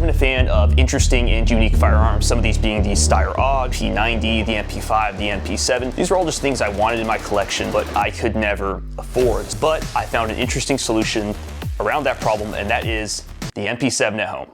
been a fan of interesting and unique firearms, some of these being the Steyr AUG, P90, the MP5, the MP7. These are all just things I wanted in my collection, but I could never afford. But I found an interesting solution around that problem, and that is the MP7 at home.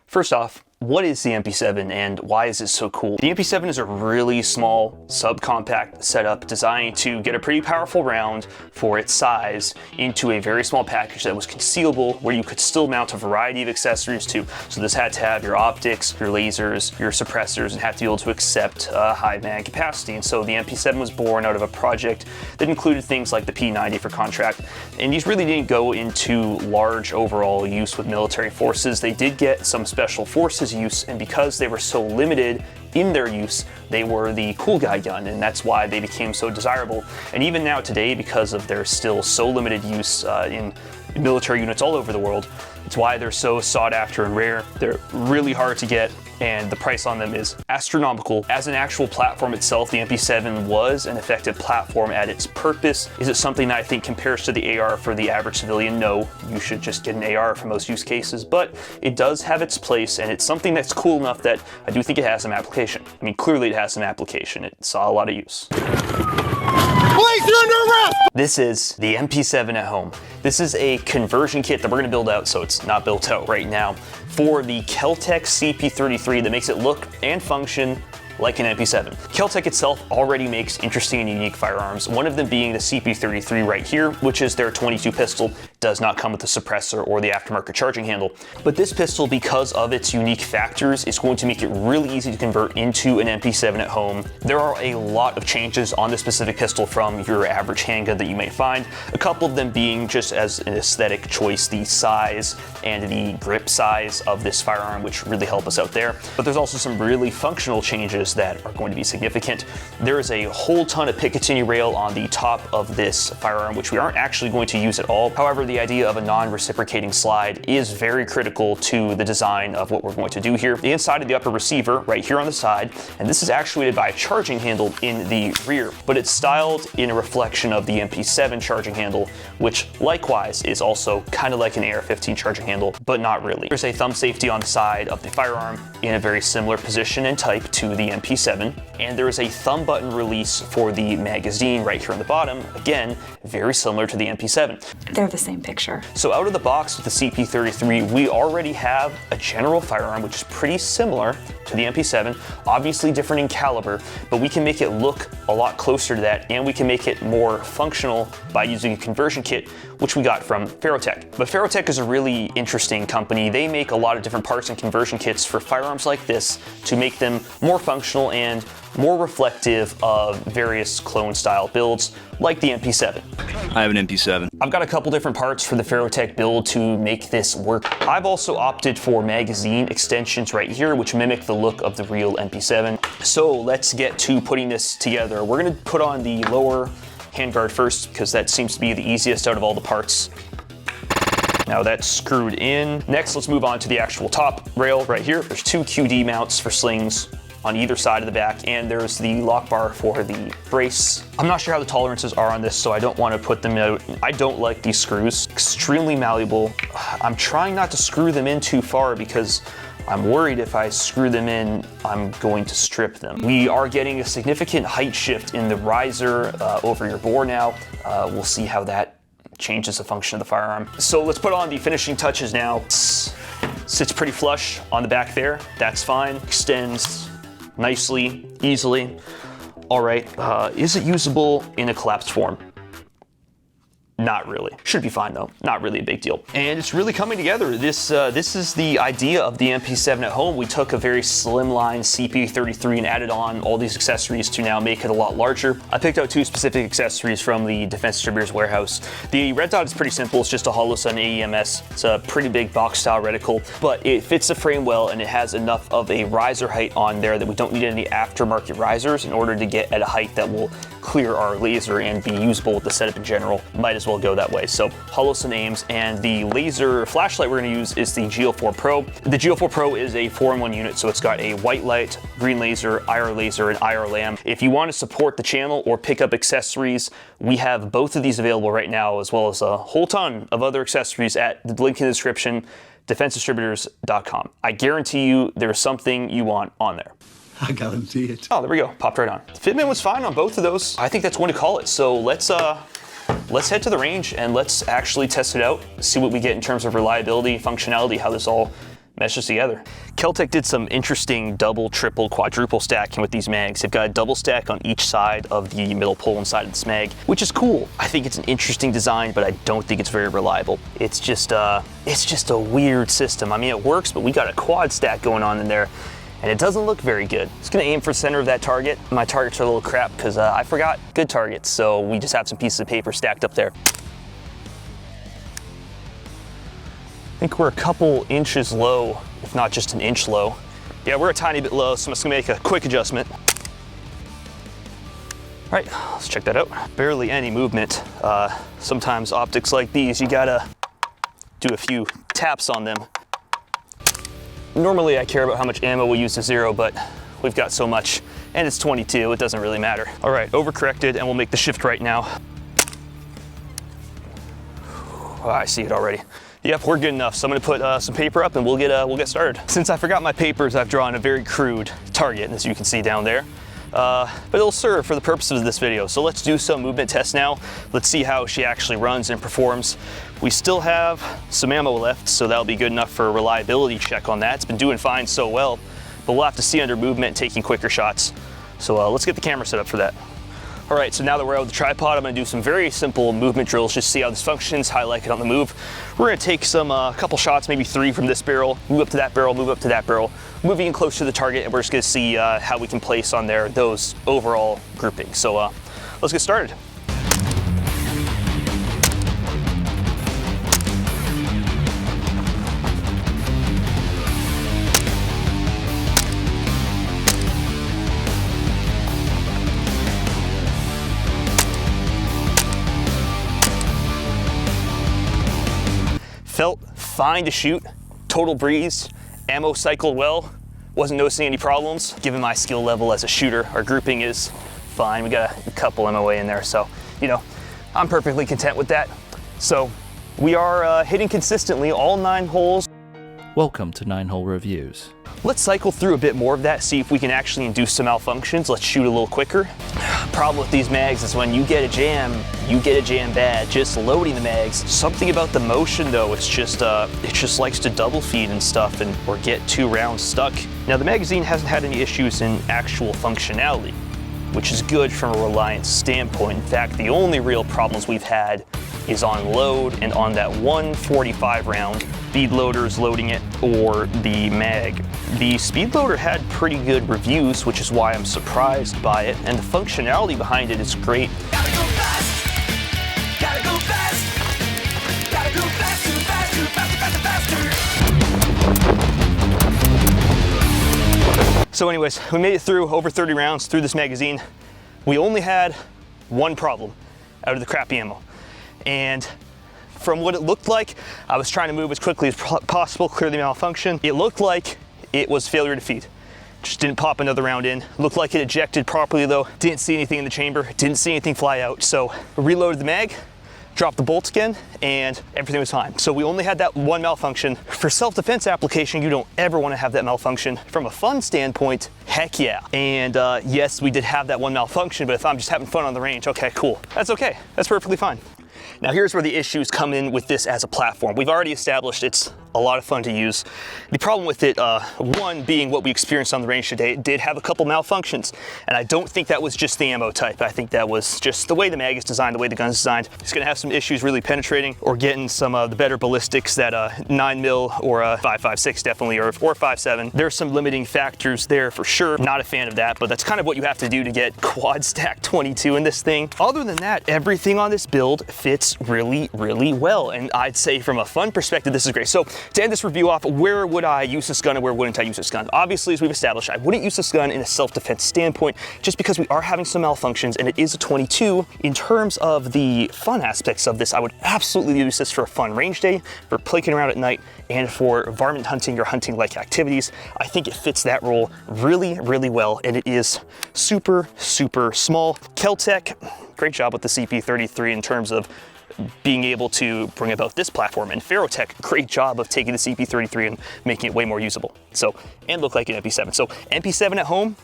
First off, what is the MP7 and why is it so cool? The MP7 is a really small, subcompact setup designed to get a pretty powerful round for its size into a very small package that was concealable, where you could still mount a variety of accessories to. So this had to have your optics, your lasers, your suppressors, and have to be able to accept high mag capacity. And so the MP7 was born out of a project that included things like the P90 for contract. And these really didn't go into large overall use with military forces. They did get some special forces use, and because they were so limited in their use, they were the cool guy gun, and that's why they became so desirable. And even now today, because of their still so limited use in military units all over the world, it's why they're so sought after and rare. They're really hard to get, and the price on them is astronomical. As an actual platform itself, the MP7 was an effective platform at its purpose. Is it something that I think compares to the AR for the average civilian? No, you should just get an AR for most use cases, but it does have its place, and it's something that's cool enough that I do think it has some application. I mean, clearly it has some application. It saw a lot of use. Police, you're under arrest! This is the MP7 at home. This is a conversion kit that we're gonna build out, so it's not built out right now, for the KelTec CP33 that makes it look and function like an MP7. KelTec itself already makes interesting and unique firearms, one of them being the CP33 right here, which is their 22 pistol. Does not come with a suppressor or the aftermarket charging handle. But this pistol, because of its unique factors, is going to make it really easy to convert into an MP7 at home. There are a lot of changes on this specific pistol from your average handgun that you may find, a couple of them being just as an aesthetic choice, the size and the grip size of this firearm, which really help us out there. But there's also some really functional changes that are going to be significant. There is a whole ton of Picatinny rail on the top of this firearm, which we aren't actually going to use at all. However, the idea of a non-reciprocating slide is very critical to the design of what we're going to do here. The inside of the upper receiver, right here on the side, and this is actuated by a charging handle in the rear, but it's styled in a reflection of the MP7 charging handle, which likewise is also kind of like an AR-15 charging handle, but not really. There's a thumb safety on the side of the firearm in a very similar position and type to the MP7, and there is a thumb button release for the magazine right here on the bottom, again, very similar to the MP7. They're the same picture. So out of the box with the CP33, we already have a general firearm which is pretty similar to the MP7, obviously different in caliber, but we can make it look a lot closer to that, and we can make it more functional by using a conversion kit, which we got from FarrowTech. But FarrowTech is a really interesting company. They make a lot of different parts and conversion kits for firearms like this to make them more functional and more reflective of various clone style builds like the MP7. I have an MP7. I've got a couple different parts for the FarrowTech build to make this work. I've also opted for magazine extensions right here, which mimic the look of the real MP7. So let's get to putting this together. We're gonna put on the lower handguard first, because that seems to be the easiest out of all the parts. Now that's screwed in. Next, let's move on to the actual top rail right here. There's two QD mounts for slings on either side of the back, and there's the lock bar for the brace. I'm not sure how the tolerances are on this, so I don't want to put them out. I don't like these screws. Extremely malleable. I'm trying not to screw them in too far because I'm worried if I screw them in, I'm going to strip them. We are getting a significant height shift in the riser over your bore now. We'll see how that changes the function of the firearm. So let's put on the finishing touches now. Sits pretty flush on the back there. That's fine. Extends nicely, easily. All right, is it usable in a collapsed form? Not really. Should be fine though. Not really a big deal. And it's really coming together. This is the idea of the MP7 at home. We took a very slimline CP33 and added on all these accessories to now make it a lot larger. I picked out two specific accessories from the Defense Distributor's warehouse. The red dot is pretty simple. It's just a hollow sun AEMS. It's a pretty big box style reticle, but it fits the frame well, and it has enough of a riser height on there that we don't need any aftermarket risers in order to get at a height that will clear our laser and be usable with the setup in general. Might as well well go that way. So hollow some aims, and the laser flashlight we're gonna use is the Geo4 Pro. The Geo4 Pro is a 4-in-1 unit, so it's got a white light, green laser, IR laser, and IR lamp. If you want to support the channel or pick up accessories, we have both of these available right now, as well as a whole ton of other accessories at the link in the description, defensedistributors.com. I guarantee you there's something you want on there. I guarantee it. Oh, there we go, popped right on. Fitment was fine on both of those. I think that's one to call it. So let's head to the range and let's actually test it out, see what we get in terms of reliability, functionality, how this all meshes together. KelTec did some interesting double, triple, quadruple stacking with these mags. They've got a double stack on each side of the middle pole inside of this mag, which is cool. I think it's an interesting design, but I don't think it's very reliable. It's just a weird system. I mean, it works, but we got a quad stack going on in there, and it doesn't look very good. It's gonna aim for the center of that target. My targets are a little crap because I forgot good targets, so we just have some pieces of paper stacked up there. I think we're a couple inches low, if not just an inch low. Yeah, we're a tiny bit low, so I'm just gonna make a quick adjustment. All right, let's check that out. Barely any movement. Sometimes optics like these, you gotta do a few taps on them. Normally I care about how much ammo we use to zero, but we've got so much, and it's 22, it doesn't really matter. All right, overcorrected, and we'll make the shift right now. Oh, I see it already. Yep, we're good enough. So I'm gonna put some paper up and we'll get started. Since I forgot my papers, I've drawn a very crude target, as you can see down there. But it'll serve for the purposes of this video. So let's do some movement tests now. Let's see how she actually runs and performs. We still have some ammo left, so that'll be good enough for a reliability check on that. It's been doing fine so well, but we'll have to see under movement, taking quicker shots. So let's get the camera set up for that. All right, so now that we're out with the tripod, I'm gonna do some very simple movement drills, just to see how this functions, how I like it on the move. We're gonna take some couple shots, maybe 3 from this barrel, move up to that barrel, move up to that barrel, moving in close to the target, and we're just gonna see how we can place on there those overall groupings. So let's get started. Felt fine to shoot, total breeze, ammo cycled well, wasn't noticing any problems. Given my skill level as a shooter, our grouping is fine. We got a couple MOA in there, so, you know, I'm perfectly content with that. So we are hitting consistently all 9 holes. Welcome to 9-Hole Reviews. Let's cycle through a bit more of that, see if we can actually induce some malfunctions. Let's shoot a little quicker. Problem with these mags is when you get a jam bad. Just loading the mags. Something about the motion though, it just likes to double feed and stuff or get 2 rounds stuck. Now the magazine hasn't had any issues in actual functionality, which is good from a reliance standpoint. In fact, the only real problems we've had is on load and on that 145 round. Speed loaders loading it or the mag. The speed loader had pretty good reviews, which is why I'm surprised by it, and the functionality behind it is great. Gotta go fast, gotta go fast, gotta go faster, faster, faster, faster, faster. So anyways, we made it through over 30 rounds through this magazine. We only had one problem out of the crappy ammo. And from what it looked like, I was trying to move as quickly as possible, clear the malfunction. It looked like it was failure to feed. Just didn't pop another round in. Looked like it ejected properly though. Didn't see anything in the chamber, didn't see anything fly out. So reloaded the mag, dropped the bolts again, and everything was fine. So we only had that one malfunction. For self-defense application, you don't ever want to have that malfunction. From a fun standpoint, heck yeah. And yes, we did have that one malfunction, but if I'm just having fun on the range, okay, cool. That's okay, that's perfectly fine. Now here's where the issues come in with this as a platform. We've already established it's a lot of fun to use. The problem with it, one being what we experienced on the range today, it did have a couple malfunctions. And I don't think that was just the ammo type. I think that was just the way the mag is designed, the way the gun's designed. It's gonna have some issues really penetrating or getting some of the better ballistics that 9mm or a 5.56 definitely, or 5.7. There's some limiting factors there for sure. Not a fan of that, but that's kind of what you have to do to get quad stack 22 in this thing. Other than that, everything on this build fits really, really well. And I'd say from a fun perspective, this is great. So to end this review off, where would I use this gun and where wouldn't I use this gun? Obviously, as we've established, I wouldn't use this gun in a self-defense standpoint just because we are having some malfunctions and it is a 22. In terms of the fun aspects of this, I would absolutely use this for a fun range day, for playing around at night, and for varmint hunting or hunting-like activities. I think it fits that role really, really well, and it is super, super small. KelTec, great job with the CP33 in terms of being able to bring about this platform, and FarrowTech, great job of taking the CP33 and making it way more usable. So, and look like an MP7. So MP7 at home,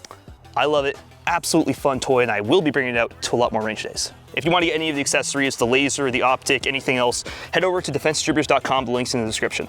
I love it. Absolutely fun toy, and I will be bringing it out to a lot more range days. If you want to get any of the accessories, the laser, the optic, anything else, head over to defensedistributors.com. The link's in the description.